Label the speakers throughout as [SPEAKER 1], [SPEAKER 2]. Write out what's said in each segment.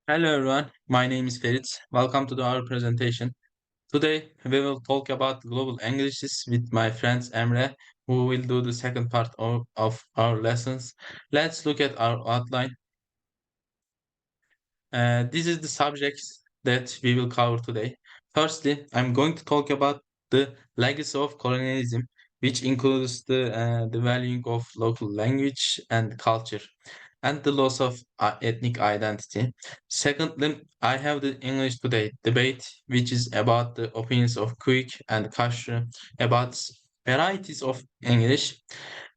[SPEAKER 1] Hello everyone, my name is Ferit. Welcome to our presentation. Today we will talk about global Englishes with my friends Emre, who will do the second part of our lessons. Let's look at our outline. This is the subjects that we will cover today. Firstly, I'm going to talk about the legacy of colonialism, which includes the valuing of local language and culture and the loss of ethnic identity. Secondly, I have the English Today debate, which is about the opinions of Quick and Kashra about varieties of English.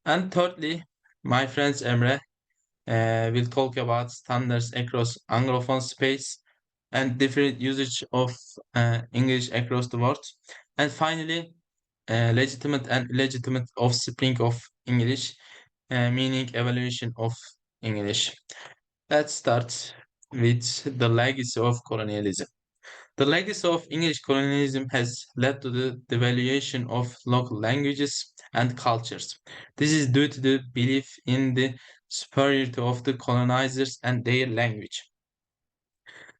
[SPEAKER 1] And thirdly, my friends Emre we'll talk about standards across Anglophone space and different usage of English across the world. And finally, legitimate and illegitimate offspring of English, meaning evaluation of English. Let's start with the legacy of colonialism. The legacy of English colonialism has led to the devaluation of local languages and cultures. This is due to the belief in the superiority of the colonizers and their language.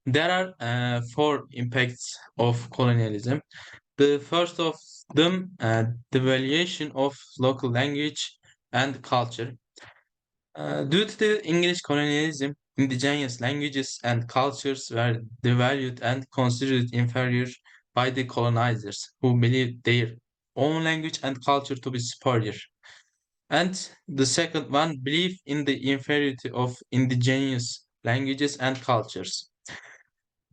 [SPEAKER 1] There are four impacts of colonialism. The first of them, devaluation of local language and culture. Due to the English colonialism, indigenous languages and cultures were devalued and considered inferior by the colonizers, who believed their own language and culture to be superior. And the second one, belief in the inferiority of indigenous languages and cultures.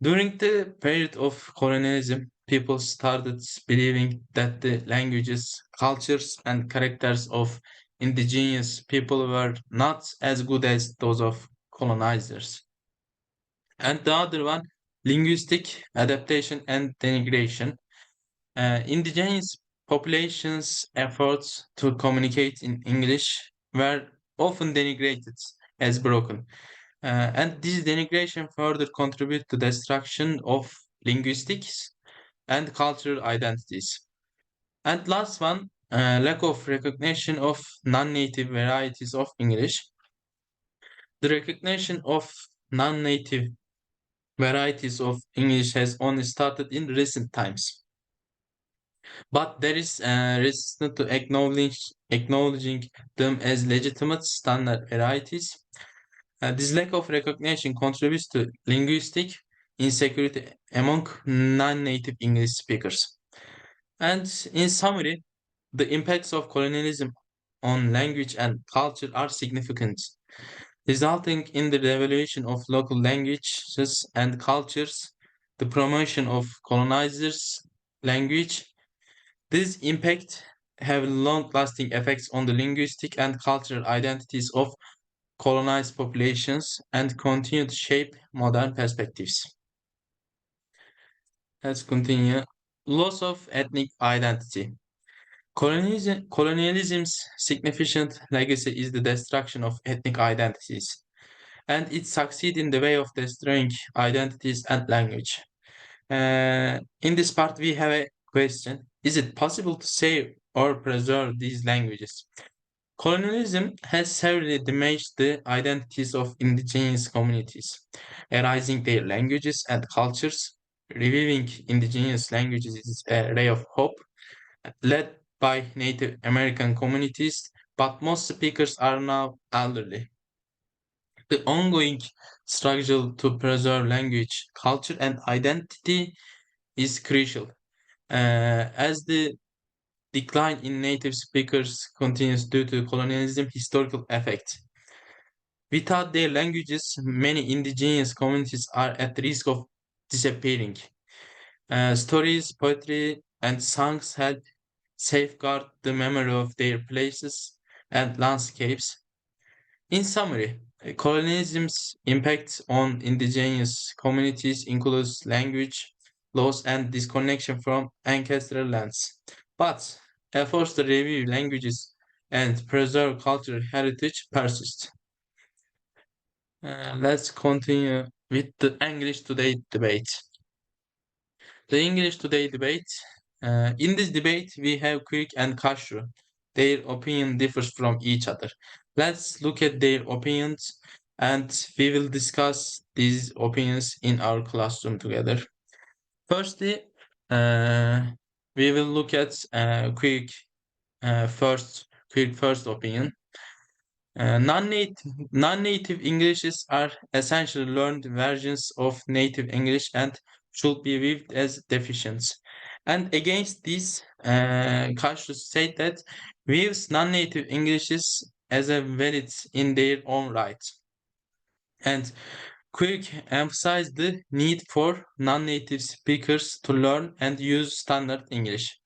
[SPEAKER 1] During the period of colonialism, people started believing that the languages, cultures, and characters of indigenous people were not as good as those of colonizers. And the other one, linguistic adaptation and denigration. Indigenous populations' efforts to communicate in English were often denigrated as broken. And this denigration further contribute to destruction of linguistics and cultural identities. And last one, lack of recognition of non-native varieties of English. The recognition of non-native varieties of English has only started in recent times. But there is resistance to acknowledging them as legitimate standard varieties. This lack of recognition contributes to linguistic insecurity among non-native English speakers. And in summary, the impacts of colonialism on language and culture are significant, resulting in the devaluation of local languages and cultures, the promotion of colonizers' language. These impacts have long-lasting effects on the linguistic and cultural identities of colonized populations and continue to shape modern perspectives. Let's continue. Loss of ethnic identity. Colonialism's significant legacy is the destruction of ethnic identities, and it succeeds in the way of destroying identities and language. In this part, we have a question. Is it possible to save or preserve these languages? Colonialism has severely damaged the identities of indigenous communities, erasing their languages and cultures. Reviving indigenous languages is a ray of hope, led by Native American communities, but most speakers are now elderly. The ongoing struggle to preserve language, culture, and identity is crucial, as the decline in native speakers continues due to colonialism historical effect. Without their languages, many indigenous communities are at risk of disappearing. Stories, poetry, and songs help safeguard the memory of their places and landscapes. In summary, colonialism's impact on indigenous communities includes language loss and disconnection from ancestral lands. But efforts to review languages and preserve cultural heritage persist. Let's continue with the English Today debate. The English Today debate. In this debate, we have Quick and Kashru. Their opinion differs from each other. Let's look at their opinions. and we will discuss these opinions in our classroom together. Firstly, uh, we will look at quick first opinion. Non-native Englishes are essentially learned versions of native English and should be viewed as deficient. And against this, Kaşlı said that views non-native Englishes as a valid in their own right. And Quick emphasized the need for non-native speakers to learn and use standard English.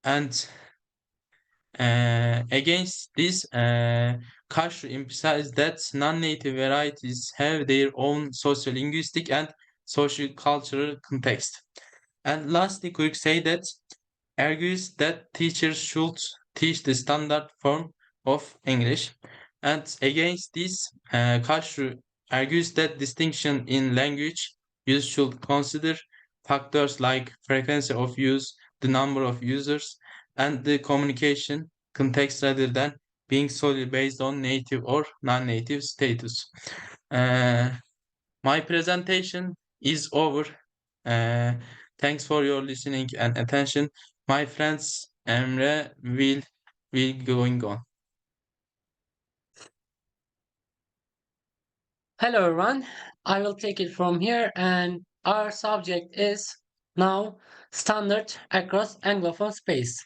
[SPEAKER 1] And against this, Kashru emphasized that non-native varieties have their own socio-linguistic and social-cultural context. And lastly, Quick say that argues that teachers should teach the standard form of English. And against this, Kashru argues that distinction in language use should consider factors like frequency of use, the number of users, and the communication context rather than being solely based on native or non-native status. Uh, my presentation is over. Uh, Thanks for your listening and attention. My friends Emre will going on.
[SPEAKER 2] Hello everyone, I will take it from here and our subject is now standard across Anglophone space.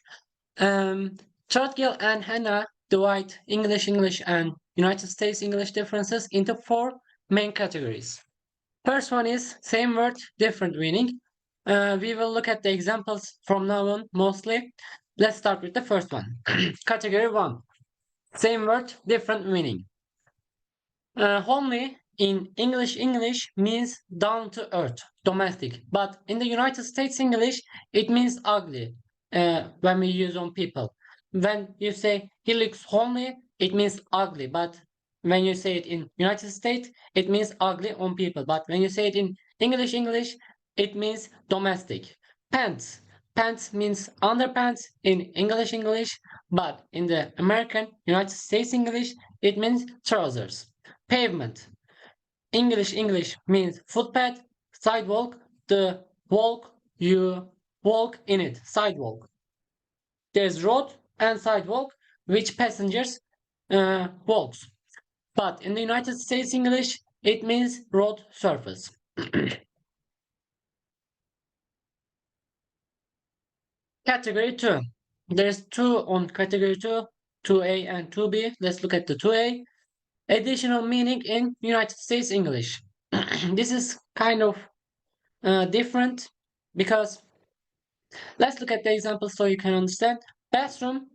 [SPEAKER 2] Trotgill and Hannah divide English and United States English differences into four main categories. First one is same word, different meaning. We will look at the examples from now on mostly. Let's start with the first one. Category 1. Same word, different meaning. Homely in English means down to earth, domestic. But in the United States English, it means ugly when we use on people. When you say he looks homely, it means ugly. But when you say it in United States, it means ugly on people. But when you say it in English, it means domestic. Pants. Pants means underpants in English, but in the American United States English, it means trousers. Pavement. English means footpath, sidewalk, the walk you walk in it, sidewalk. There's road and sidewalk, which passengers walks. But in the United States English, it means road surface. Category 2. There's two on category 2, 2A and 2B. Let's look at the 2A. Additional meaning in United States English. This is kind of different because let's look at the example so you can understand. Bathroom,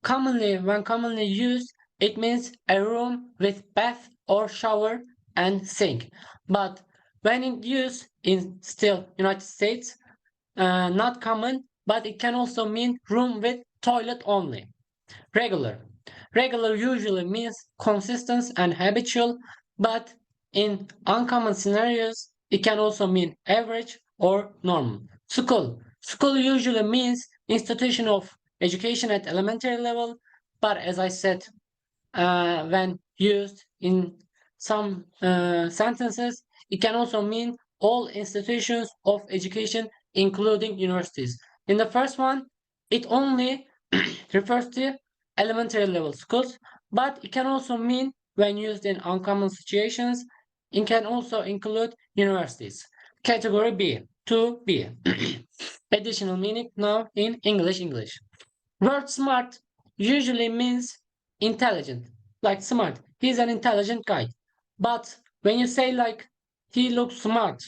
[SPEAKER 2] when commonly used, it means a room with bath or shower and sink. But when in use in still United States, not common, but it can also mean room with toilet only. Regular. Regular usually means consistent and habitual, but in uncommon scenarios, it can also mean average or normal. School. School usually means institution of education at elementary level, but as I said, when used in some sentences, it can also mean all institutions of education, including universities. In the first one, it only refers to elementary level schools, but it can also mean, when used in uncommon situations, it can also include universities. Category B, 2B. Additional meaning now in English. Word smart usually means intelligent, like smart. He's an intelligent guy. But when you say like he looks smart,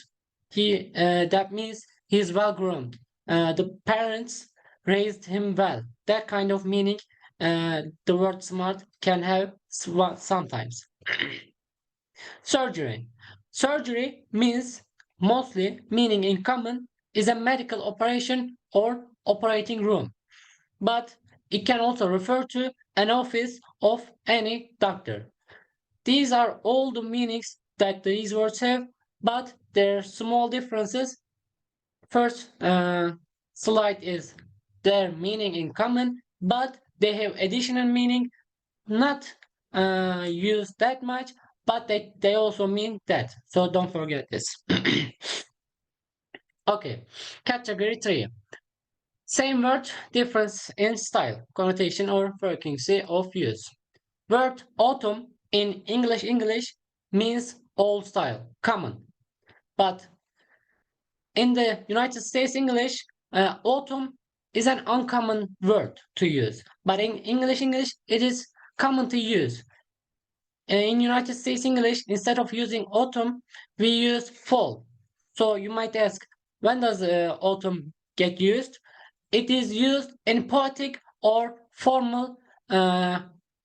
[SPEAKER 2] that means he's well grown. The parents raised him well. That kind of meaning the word smart can have sometimes. Surgery. Surgery means mostly meaning in common is a medical operation or operating room, but it can also refer to an office of any doctor. These are all the meanings that these words have, but there are small differences. First slide is their meaning in common, but they have additional meaning, not used that much, but they also mean that. So don't forget this. Okay, category 3. Same word, difference in style, connotation, or frequency of use. Word autumn in English means old style, common. But in the United States English, autumn is an uncommon word to use. But in English, it is common to use. In United States English, instead of using autumn, we use fall. So you might ask, when does autumn get used? It is used in poetic or formal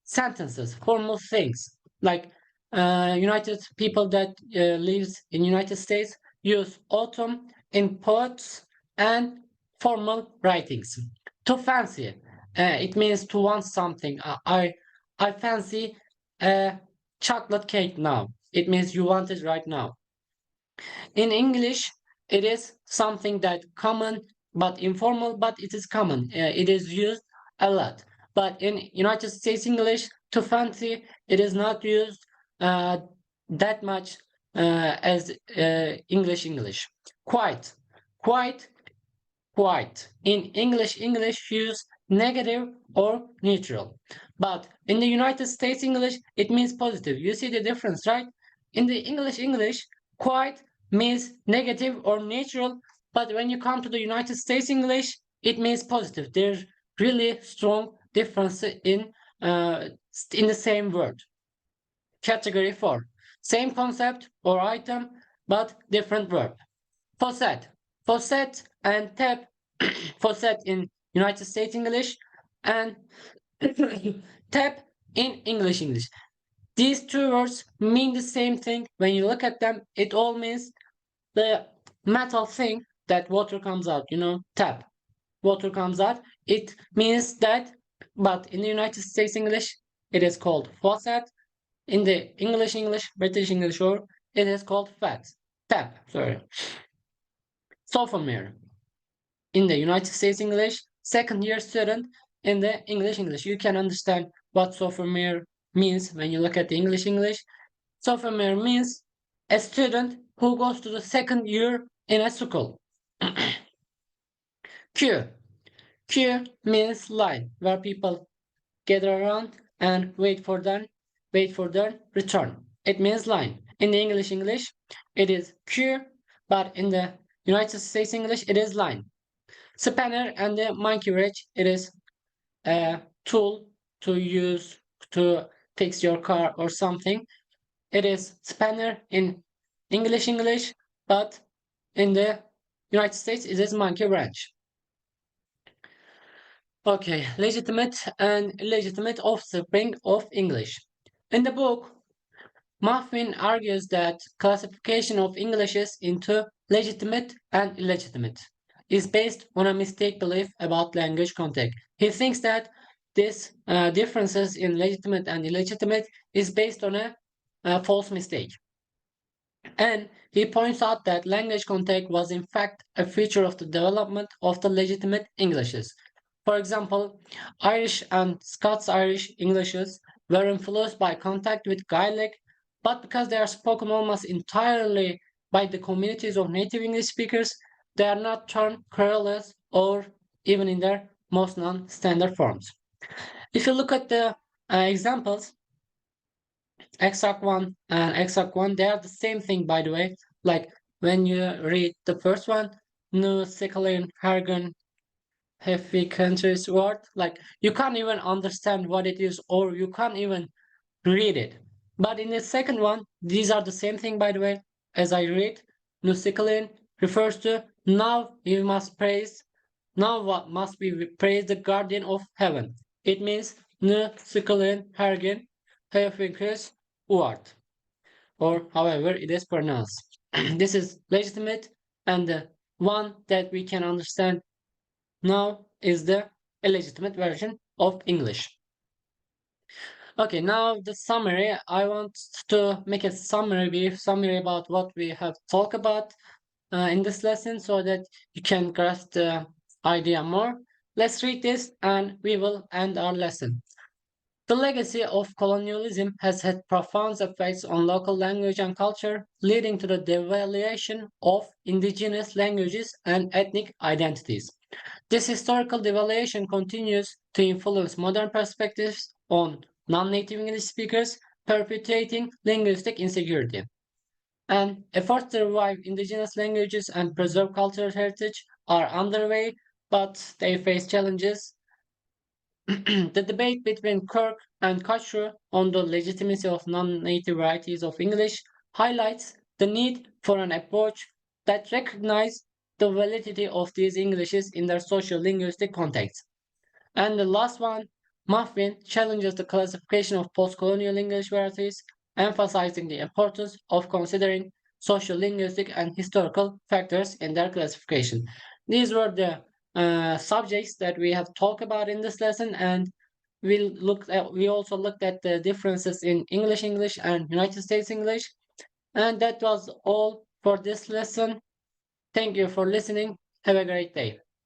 [SPEAKER 2] sentences, formal things. Like United people that lives in United States use autumn in poets and formal writings. To fancy, it means to want something. I fancy a chocolate cake now. It means you want it right now. In English, it is something that common but informal, but it is common. It is used a lot. But in United States English, to fancy, it is not used that much as English. Quite, quite, quite. In English use negative or neutral. But in the United States English, it means positive. You see the difference, right? In the English, quite means negative or neutral. But when you come to the United States English, it means positive. There's really strong difference in the same word. Category 4. Same concept or item, but different verb. Faucet. Faucet and tap. Faucet in United States English and tap in English. These two words mean the same thing. When you look at them, it all means the metal thing that water comes out, tap. Water comes out. It means that, but in the United States English, it is called faucet. In the British English, or it is called tap, sorry. Sophomore. In the United States English, second year student. In the English. You can understand what sophomore means when you look at the English. Sophomore means a student who goes to the second year in a school. Queue. Queue means line, where people gather around and wait for their return. It means line. In the English, it is queue, but in the United States English, it is line. Spanner and the monkey wrench, it is a tool to use to fix your car or something. It is spanner in English, but in the United States, it is monkey wrench. Okay, legitimate and illegitimate offspring of English. In the book, Muffin argues that classification of Englishes into legitimate and illegitimate is based on a mistaken belief about language content. He thinks that this differences in legitimate and illegitimate is based on a false mistake. And he points out that language contact was in fact a feature of the development of the legitimate Englishes. For example, Irish and Scots-Irish Englishes were influenced by contact with Gaelic, but because they are spoken almost entirely by the communities of native English speakers, they are not termed querulous or even in their most non-standard forms. If you look at the examples, extract 1 and extract 1, they are the same thing, by the way. Like when you read the first one, New Sikalin Hargan Heavy Countries word, like you can't even understand what it is or you can't even read it. But in the second one, these are the same thing, by the way. As I read, New Sikalin refers to now you must praise, now what must we praise the guardian of heaven. It means Nu Sikalin Hargan Heavy Countries word, or however it is pronounced. This is legitimate, and the one that we can understand now is the illegitimate version of English. Okay, now the summary. I want to make a brief summary about what we have talked about in this lesson so that you can grasp the idea more. Let's read this and we will end our lesson. The legacy of colonialism has had profound effects on local language and culture, leading to the devaluation of indigenous languages and ethnic identities. This historical devaluation continues to influence modern perspectives on non-native English speakers, perpetuating linguistic insecurity. And efforts to revive indigenous languages and preserve cultural heritage are underway, but they face challenges. The debate between Kirk and Kochru on the legitimacy of non-native varieties of English highlights the need for an approach that recognizes the validity of these Englishes in their social-linguistic context. And the last one, Muffin challenges the classification of post-colonial English varieties, emphasizing the importance of considering social, linguistic, and historical factors in their classification. These were the subjects that we have talked about in this lesson, and we also looked at the differences in English and United States English, and that was all for this lesson. Thank you for listening. Have a great day.